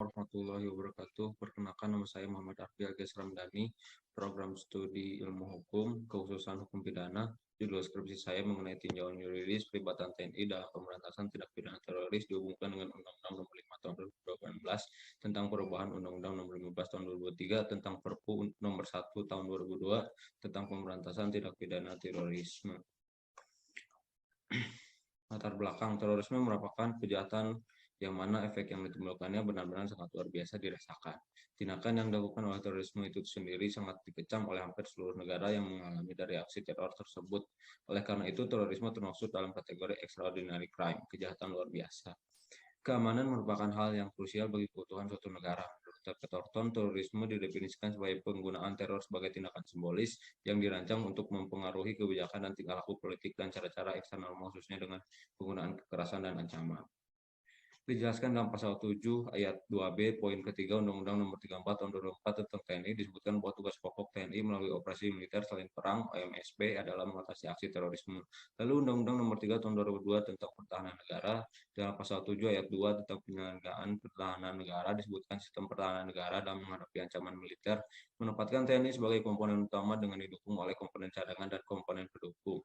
Warahmatullahi wabarakatuh. Perkenalkan, nama saya Muhammad Arfi Agas Ramdhani, program studi ilmu hukum, kekhususan hukum pidana. Judul skripsi saya mengenai tinjauan yuridis pelibatan TNI dalam pemberantasan tindak pidana teroris dihubungkan dengan Undang-Undang Nomor 5 Tahun 2018 tentang perubahan Undang-Undang Nomor 15 Tahun 2023 tentang Perpu Nomor 1 Tahun 2002 tentang pemberantasan tindak pidana terorisme. Latar belakang terorisme merupakan kejahatan yang mana efek yang ditimbulkannya benar-benar sangat luar biasa dirasakan. Tindakan yang dilakukan oleh terorisme itu sendiri sangat dikecam oleh hampir seluruh negara yang mengalami dari aksi teror tersebut. Oleh karena itu, terorisme termasuk dalam kategori extraordinary crime, kejahatan luar biasa. Keamanan merupakan hal yang krusial bagi keutuhan suatu negara. Menurut Thornton, terorisme didefinisikan sebagai penggunaan teror sebagai tindakan simbolis yang dirancang untuk mempengaruhi kebijakan dan tingkah laku politik dan cara-cara eksternal, khususnya dengan penggunaan kekerasan dan ancaman. Dijelaskan dalam pasal 7 ayat 2B poin ketiga Undang-Undang Nomor 34 Tahun 2004 tentang TNI disebutkan bahwa tugas pokok TNI melalui operasi militer selain perang (OMSP) adalah mengatasi aksi terorisme. Lalu Undang-Undang Nomor 3 Tahun 2002 tentang Pertahanan Negara dalam pasal 7 ayat 2 tentang penyelenggaraan pertahanan negara disebutkan sistem pertahanan negara dalam menghadapi ancaman militer menempatkan TNI sebagai komponen utama dengan didukung oleh komponen cadangan dan komponen pendukung.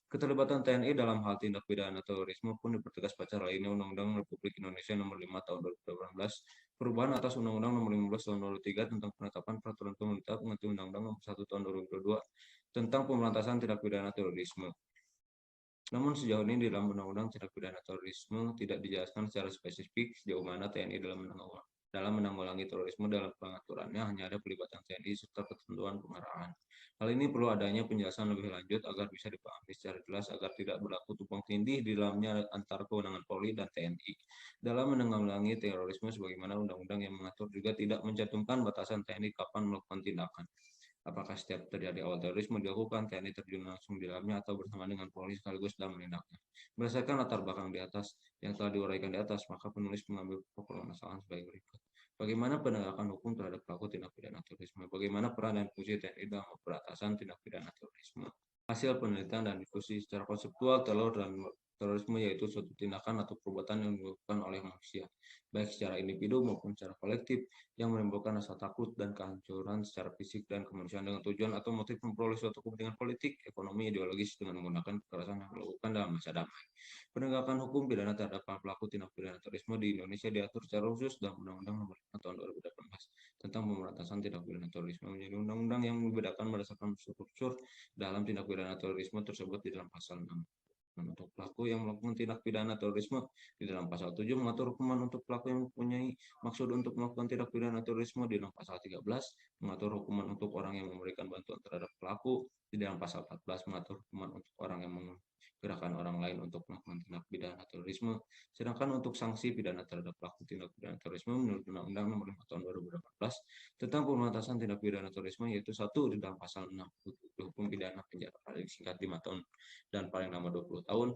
Keterlibatan TNI dalam hal tindak pidana terorisme pun dipertegas pasal lainnya Undang-Undang Republik Indonesia Nomor 5 Tahun 2018, perubahan atas Undang-Undang Nomor 15 Tahun 2003 tentang penetapan peraturan pemerintah pengganti Undang-Undang Nomor 1 Tahun 2022 tentang pemberantasan tindak pidana terorisme. Namun sejauh ini di dalam Undang-Undang Tindak Pidana Terorisme tidak dijelaskan secara spesifik sejauh mana TNI dalam menanggulangi terorisme. Dalam pengaturannya hanya ada pelibatan TNI serta ketentuan pengarahan. Hal ini perlu adanya penjelasan lebih lanjut agar bisa dipahami secara jelas agar tidak berlaku tumpang tindih di dalamnya antara kewenangan Polri dan TNI. Dalam menanggulangi terorisme sebagaimana undang-undang yang mengatur juga tidak mencantumkan batasan TNI kapan melakukan tindakan. Apakah setiap terjadi awal terorisme dilakukan, TNI terjun langsung di dalamnya atau bersama dengan Polri sekaligus dalam menindaknya. Berdasarkan latar belakang di atas yang telah diuraikan di atas, maka penulis mengambil pokok permasalahan sebagai berikut. Bagaimana penegakan hukum terhadap pelaku tindak pidana terorisme? Bagaimana peran dan fungsi TNI dalam pemberantasan tindak pidana terorisme? Hasil penelitian dan diskusi secara konseptual terorisme yaitu suatu tindakan atau perbuatan yang dilakukan oleh manusia, baik secara individu maupun secara kolektif, yang menimbulkan rasa takut dan kehancuran secara fisik dan kemanusiaan dengan tujuan atau motif memperoleh suatu kepentingan politik, ekonomi, ideologis dengan menggunakan kekerasan yang dilakukan dalam masa damai. Penegakan hukum pidana terhadap pelaku tindak pidana terorisme di Indonesia diatur secara khusus dalam Undang-Undang Nomor 5 Tahun 2018 tentang pemberantasan tindak pidana terorisme menjadi undang-undang yang membedakan berdasarkan unsur-unsur dalam tindak pidana terorisme tersebut di dalam pasal 6. Untuk pelaku yang melakukan tindak pidana terorisme di dalam pasal 7 mengatur hukuman untuk pelaku yang mempunyai maksud untuk melakukan tindak pidana terorisme. Di dalam pasal 13 mengatur hukuman untuk orang yang memberikan bantuan terhadap pelaku. Di dalam pasal 14 mengatur hukuman untuk orang yang menggerakkan orang lain untuk melakukan tindak pidana terorisme. Sedangkan untuk sanksi pidana terhadap pelaku tindak pidana terorisme menurut Undang-Undang Nomor 5 Tahun 2018 tentang pemberantasan tindak pidana terorisme yaitu 1 di dalam pasal 6 hukum pidana penjara paling singkat 5 tahun dan paling lama 20 tahun,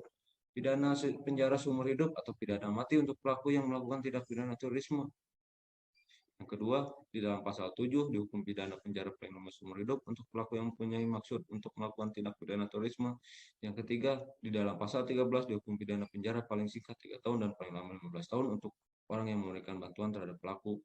pidana penjara seumur hidup atau pidana mati untuk pelaku yang melakukan tindak pidana terorisme. Yang kedua, di dalam pasal 7 dihukum pidana penjara paling lama seumur hidup untuk pelaku yang mempunyai maksud untuk melakukan tindak pidana terorisme. Yang ketiga, di dalam pasal 13 dihukum pidana penjara paling singkat 3 tahun dan paling lama 15 tahun untuk orang yang memberikan bantuan terhadap pelaku.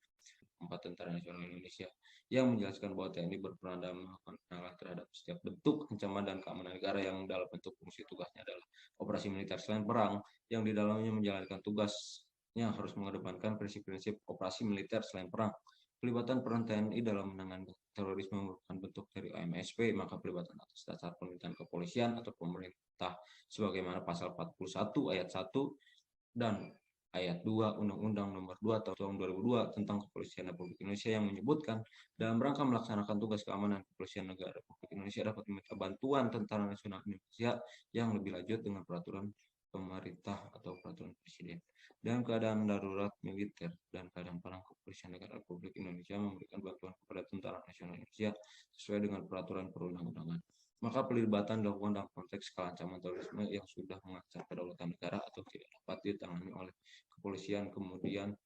4 Tentara Nasional Indonesia yang menjelaskan bahwa TNI berperan dalam melakukan penanganan terhadap setiap bentuk ancaman dan keamanan negara yang dalam bentuk fungsi tugasnya adalah operasi militer selain perang, yang di dalamnya menjalankan tugasnya harus mengedepankan prinsip-prinsip operasi militer selain perang. Pelibatan peran TNI dalam menangani terorisme merupakan bentuk dari OMSP, maka pelibatan atas dasar permintaan kepolisian atau pemerintah sebagaimana pasal 41 ayat 1 dan ayat 2 Undang-Undang Nomor 2 Tahun 2002 tentang Kepolisian Republik Indonesia yang menyebutkan dalam rangka melaksanakan tugas keamanan Kepolisian Negara Republik Indonesia dapat meminta bantuan Tentara Nasional Indonesia yang lebih lanjut dengan peraturan pemerintah atau peraturan presiden. Dalam keadaan darurat militer dan keadaan perang, Kepolisian Negara Republik Indonesia memberikan bantuan kepada Tentara Nasional Indonesia sesuai dengan peraturan perundang-undangan. Maka pelibatan dilakukan dalam konteks ancaman terorisme yang sudah mengancam kedaulatan negara atau tidak dapat ditangani oleh kepolisian. Kemudian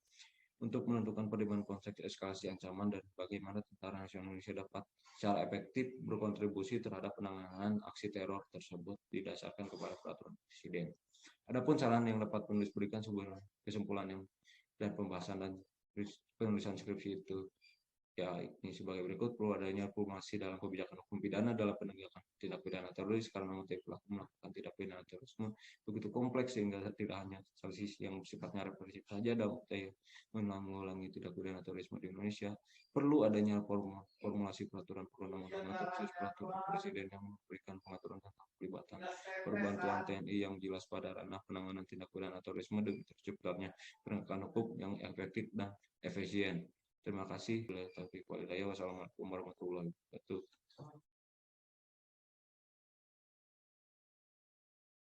untuk menentukan pedoman konteks eskalasi ancaman dan bagaimana Tentara Nasional Indonesia dapat secara efektif berkontribusi terhadap penanganan aksi teror tersebut didasarkan kepada peraturan presiden. Adapun saran yang dapat penulis berikan sebuah kesimpulan yang dan pembahasan dan penulisan skripsi itu. Ya, ini sebagai berikut: perlu adanya reformasi dalam kebijakan hukum pidana dalam penegakan tindak pidana teroris karena motif pelaku melakukan tindak pidana terorisme begitu kompleks sehingga tidak hanya sanksi yang sifatnya represif saja dapat menanggulangi tindak pidana terorisme di Indonesia. Perlu adanya formulasi peraturan perundang-undangan khusus peraturan presiden yang memberikan pengaturan tentang pelibatan perbantuan TNI yang jelas pada ranah penanganan tindak pidana terorisme demi terciptanya penegakan hukum yang efektif dan efisien. Terima kasih. Wassalamualaikum warahmatullahi wabarakatuh.